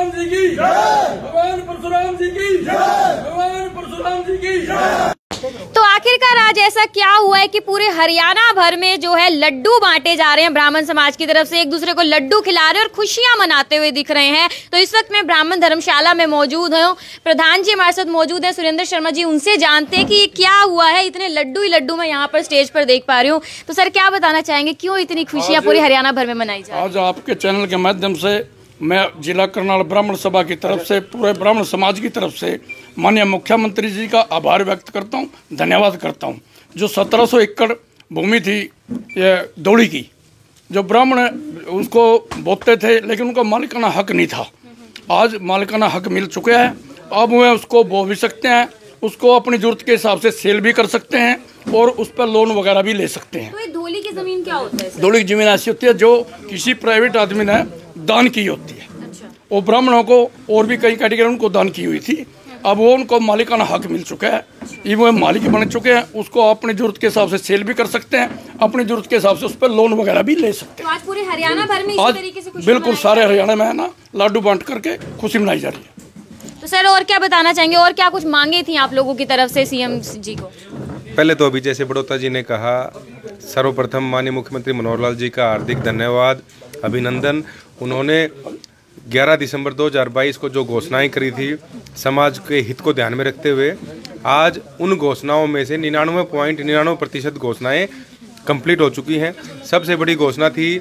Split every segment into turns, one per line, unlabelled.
परशुराम जी की जय, भगवान परशुराम जी की जय, भगवान परशुराम जी की जय।
तो आखिरकार आज ऐसा क्या हुआ है कि पूरे हरियाणा भर में जो है लड्डू बांटे जा रहे हैं ब्राह्मण समाज की तरफ से, एक दूसरे को लड्डू खिला रहे हैं और खुशियां मनाते हुए दिख रहे हैं। तो इस वक्त मैं ब्राह्मण धर्मशाला में मौजूद हूँ, प्रधान जी हमारे साथ मौजूद है सुरेंद्र शर्मा जी, उनसे जानते हैं कि ये क्या हुआ है। इतने लड्डू ही लड्डू मैं यहाँ पर स्टेज पर देख पा रही हूँ। तो सर क्या बताना चाहेंगे, क्यों इतनी खुशियां पूरे हरियाणा भर में मनाई जा रही है?
आज आपके चैनल के माध्यम से मैं जिला करनाल ब्राह्मण सभा की तरफ से, पूरे ब्राह्मण समाज की तरफ से माननीय मुख्यमंत्री जी का आभार व्यक्त करता हूं, धन्यवाद करता हूं। जो 1700 एकड़ भूमि थी ये दौड़ी की, जो ब्राह्मण उसको बोते थे लेकिन उनका मालिकाना हक नहीं था, आज मालिकाना हक मिल चुका है। अब वे उसको बो भी सकते हैं, उसको अपनी जरूरत के हिसाब से सेल भी कर सकते हैं और उस पर लोन वगैरह भी ले सकते हैं।
तो ये धौली की जमीन क्या होता है सर?
धौली की जमीन ऐसी होती है जो किसी प्राइवेट आदमी ने दान की होती है।
अच्छा।
वो ब्राह्मणों को और भी कई कैटेगरी उनको दान की हुई थी, अब वो उनको मालिकाना हक मिल चुका है, ये वो मालिक बन चुके हैं, उसको अपनी जरूरत के हिसाब से सेल भी कर सकते हैं, अपनी जरूरत के हिसाब से उस पर लोन वगैरह भी ले सकते हैं।
तो आज पूरे हरियाणा भर में इसी तरीके से खुशी
बिल्कुल सारे हरियाणा में है ना लड्डू बांट करके खुशी मनाई जा रही है।
तो सर और क्या बताना चाहेंगे, और क्या कुछ मांगे थी आप लोगों की तरफ से सीएम जी को?
पहले तो अभी जैसे बड़ौदा जी ने कहा, सर्वप्रथम माननीय मुख्यमंत्री मनोहर लाल जी का हार्दिक धन्यवाद, अभिनंदन। उन्होंने 11 दिसंबर 2022 को जो घोषणाएं करी थी समाज के हित को ध्यान में रखते हुए, आज उन घोषणाओं में से 99.99% घोषणाएं कंप्लीट हो चुकी हैं। सबसे बड़ी घोषणा थी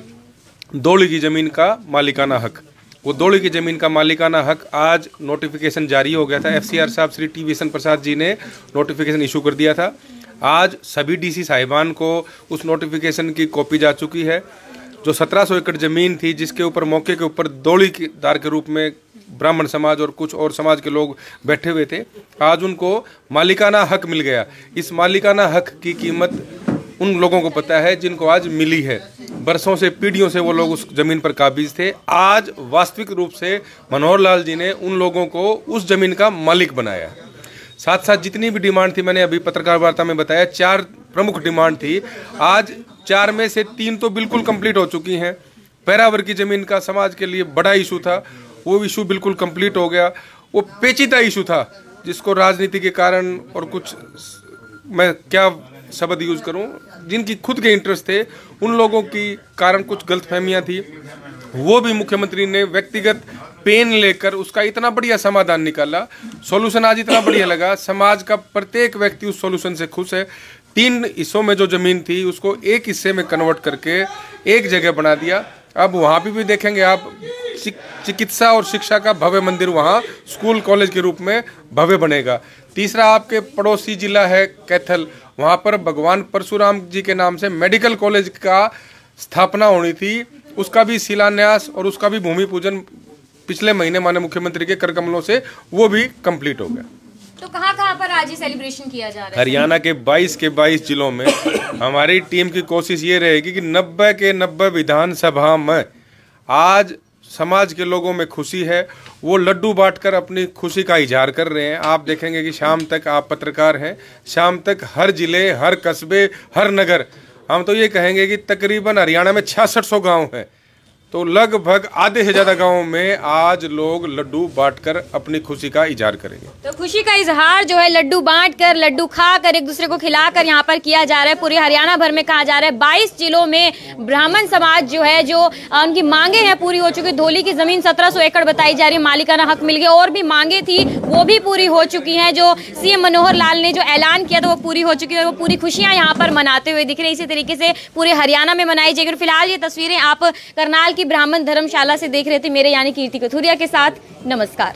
दौड़ी की ज़मीन का मालिकाना हक। वो दौड़ी की ज़मीन का मालिकाना हक आज नोटिफिकेशन जारी हो गया था। FCR साहब श्री टी विशन प्रसाद जी ने नोटिफिकेशन इशू कर दिया था। आज सभी DC साहिबान को उस नोटिफिकेशन की कॉपी जा चुकी है। जो 1700 एकड़ ज़मीन थी जिसके ऊपर मौके के ऊपर दौड़ीदार के रूप में ब्राह्मण समाज और कुछ और समाज के लोग बैठे हुए थे, आज उनको मालिकाना हक मिल गया। इस मालिकाना हक की कीमत उन लोगों को पता है जिनको आज मिली है। बरसों से, पीढ़ियों से वो लोग उस ज़मीन पर काबिज थे। आज वास्तविक रूप से मनोहर लाल जी ने उन लोगों को उस ज़मीन का मालिक बनाया। साथ साथ जितनी भी डिमांड थी, मैंने अभी पत्रकार वार्ता में बताया, 4 प्रमुख डिमांड थी। आज 4 में से 3 तो बिल्कुल कंप्लीट हो चुकी हैं। पैरावर की ज़मीन का समाज के लिए बड़ा इशू था, वो इशू बिल्कुल कंप्लीट हो गया। वो पेचीदा इशू था जिसको राजनीति के कारण और कुछ, मैं क्या शब्द यूज़ करूं, जिनकी खुद के इंटरेस्ट थे उन लोगों की कारण कुछ गलतफहमियां थी, वो भी मुख्यमंत्री ने व्यक्तिगत पेन लेकर उसका इतना बढ़िया समाधान निकाला। सॉल्यूशन आज इतना बढ़िया लगा, समाज का प्रत्येक व्यक्ति उस सॉल्यूशन से खुश है। 3 हिस्सों में जो ज़मीन थी उसको एक हिस्से में कन्वर्ट करके एक जगह बना दिया। अब वहाँ भी देखेंगे आप, चिकित्सा और शिक्षा का भव्य मंदिर वहाँ स्कूल कॉलेज के रूप में भव्य बनेगा। तीसरा आपके पड़ोसी जिला है कैथल, वहाँ पर भगवान परशुराम जी के नाम से मेडिकल कॉलेज का स्थापना होनी थी, उसका भी शिलान्यास और उसका भी भूमि पूजन पिछले महीने माननीय मुख्यमंत्री के कर कमलों से वो भी कंप्लीट हो गया।
तो कहाँ पर आज ये सेलिब्रेशन किया जा रहा है?
हरियाणा के 22 जिलों में हमारी टीम की कोशिश ये रहेगी कि 90 के 90 विधानसभा में आज समाज के लोगों में खुशी है, वो लड्डू बांटकर अपनी खुशी का इजहार कर रहे हैं। आप देखेंगे कि शाम तक, आप पत्रकार हैं, शाम तक हर जिले, हर कस्बे, हर नगर, हम तो ये कहेंगे कि तकरीबन हरियाणा में 6600 गांव हैं, तो लगभग आधे से ज़्यादा गाँव में आज लोग लड्डू बांटकर अपनी खुशी का इजहार करेंगे।
तो खुशी का इजहार जो है लड्डू बांटकर, लड्डू खाकर, एक दूसरे को खिलाकर यहाँ पर किया जा रहा है। पूरे हरियाणा भर में कहा जा रहा है 22 जिलों में ब्राह्मण समाज जो है, जो उनकी मांगे हैं पूरी हो चुकी। धौली की जमीन 1700 एकड़ बताई जा रही है, मालिकाना हक मिल गया। और भी मांगे थी वो भी पूरी हो चुकी हैं। जो CM मनोहर लाल ने जो ऐलान किया था वो पूरी हो चुकी है। वो पूरी खुशियाँ यहाँ पर मनाते हुए दिख रही है। इसी तरीके से पूरे हरियाणा में मनाई जाएगी। फिलहाल ये तस्वीरें आप करनाल ब्राह्मण धर्मशाला से देख रहे थे, मेरे यानी कीर्ति कथुरिया के साथ। नमस्कार।